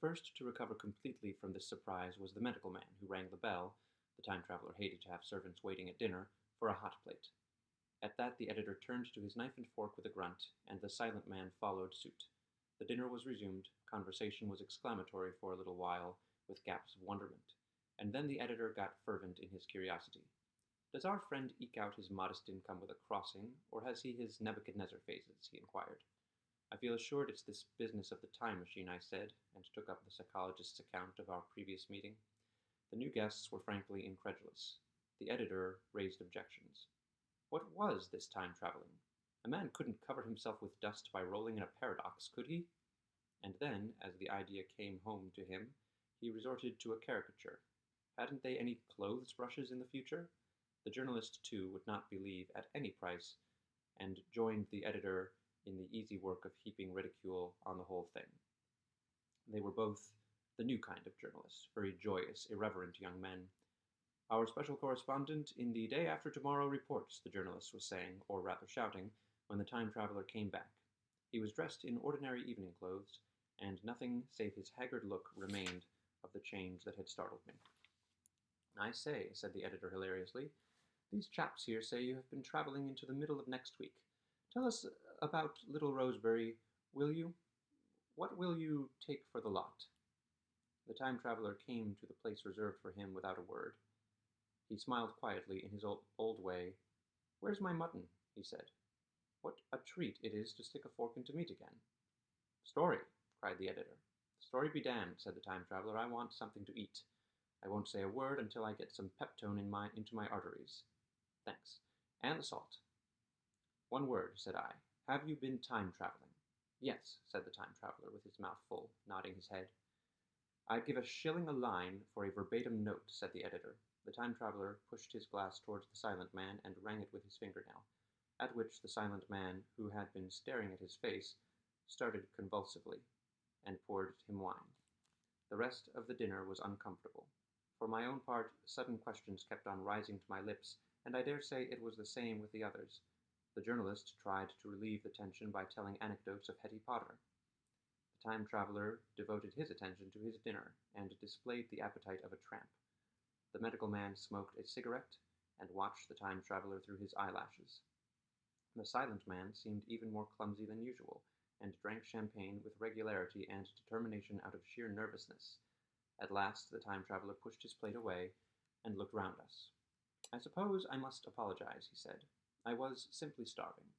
first to recover completely from this surprise was the medical man, who rang the bell — the time traveler hated to have servants waiting at dinner — for a hot plate. At that the editor turned to his knife and fork with a grunt, and the silent man followed suit. The dinner was resumed, conversation was exclamatory for a little while, with gaps of wonderment, and then the editor got fervent in his curiosity. "Does our friend eke out his modest income with a crossing, or has he his Nebuchadnezzar phases?" he inquired. "I feel assured it's this business of the time machine," I said, and took up the psychologist's account of our previous meeting. The new guests were frankly incredulous. The editor raised objections. What was this time traveling? A man couldn't cover himself with dust by rolling in a paradox, could he? And then, as the idea came home to him, he resorted to a caricature. Hadn't they any clothes brushes in the future? The journalist, too, would not believe at any price, and joined the editor in the easy work of heaping ridicule on the whole thing. They were both the new kind of journalists, very joyous, irreverent young men. "Our special correspondent in the Day After Tomorrow reports," the journalist was saying, or rather shouting, when the time traveler came back. He was dressed in ordinary evening clothes, and nothing save his haggard look remained of the change that had startled me. "I say," said the editor hilariously, "these chaps here say you have been traveling into the middle of next week. Tell us about Little Rosebery, will you? What will you take for the lot?" The time traveler came to the place reserved for him without a word. He smiled quietly in his old way. "Where's my mutton?" he said. "What a treat it is to stick a fork into meat again." "Story!" cried the editor. "Story be damned," said the time traveler. "I want something to eat. I won't say a word until I get some peptone into my arteries. Thanks. And the salt." "One word," said I. "Have you been time traveling?" "Yes," said the time traveler, with his mouth full, nodding his head. "I'd give a shilling a line for a verbatim note," said the editor. The time traveler pushed his glass towards the silent man and rang it with his fingernail, at which the silent man, who had been staring at his face, started convulsively, and poured him wine. The rest of the dinner was uncomfortable. For my own part, sudden questions kept on rising to my lips, and I dare say it was the same with the others. The journalist tried to relieve the tension by telling anecdotes of Hetty Potter. The time traveler devoted his attention to his dinner, and displayed the appetite of a tramp. The medical man smoked a cigarette, and watched the time traveler through his eyelashes. The silent man seemed even more clumsy than usual, and drank champagne with regularity and determination out of sheer nervousness. At last the time traveler pushed his plate away, and looked round us. "I suppose I must apologize," he said. "I was simply starving.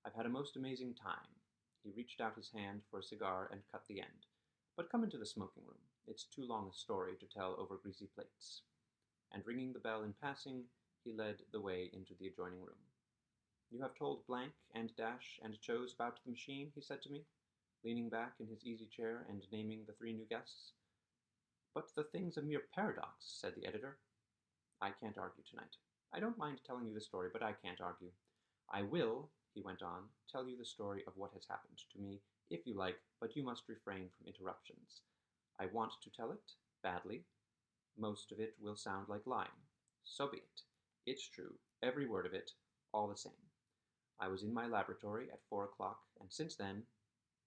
I've had a most amazing time." He reached out his hand for a cigar and cut the end. "But come into the smoking room. It's too long a story to tell over greasy plates." And ringing the bell in passing, he led the way into the adjoining room. "You have told Blank and Dash and Chose about the machine?" he said to me, leaning back in his easy chair and naming the three new guests. "But the thing's a mere paradox," said the editor. "I can't argue tonight. I don't mind telling you the story, but I can't argue. I will," he went on, "tell you the story of what has happened to me, if you like, but you must refrain from interruptions. I want to tell it, badly. Most of it will sound like lying. So be it. It's true, every word of it, all the same. I was in my laboratory at 4 o'clock, and since then,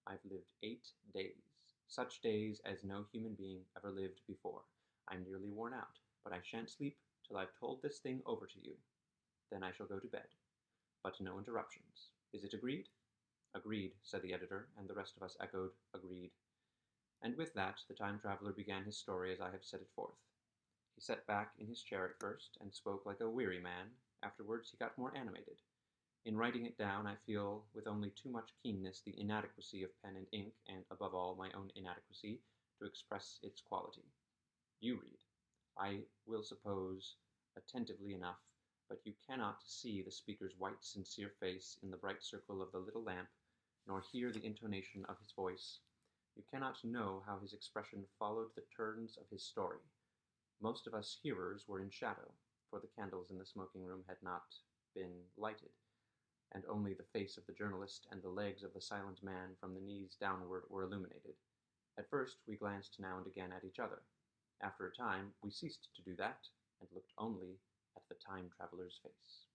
I've lived 8 days. Such days as no human being ever lived before. I'm nearly worn out, but I shan't sleep till I've told this thing over to you. Then I shall go to bed. But no interruptions. Is it agreed?" "Agreed," said the editor, and the rest of us echoed, "Agreed." And with that, the time traveler began his story as I have set it forth. He sat back in his chair at first, and spoke like a weary man. Afterwards he got more animated. In writing it down, I feel with only too much keenness the inadequacy of pen and ink, and, above all, my own inadequacy, to express its quality. You read. I will suppose attentively enough, but you cannot see the speaker's white, sincere face in the bright circle of the little lamp, nor hear the intonation of his voice. You cannot know how his expression followed the turns of his story. Most of us hearers were in shadow, for the candles in the smoking room had not been lighted, and only the face of the journalist and the legs of the silent man from the knees downward were illuminated. At first we glanced now and again at each other. After a time we ceased to do that, and looked only at the time traveler's face.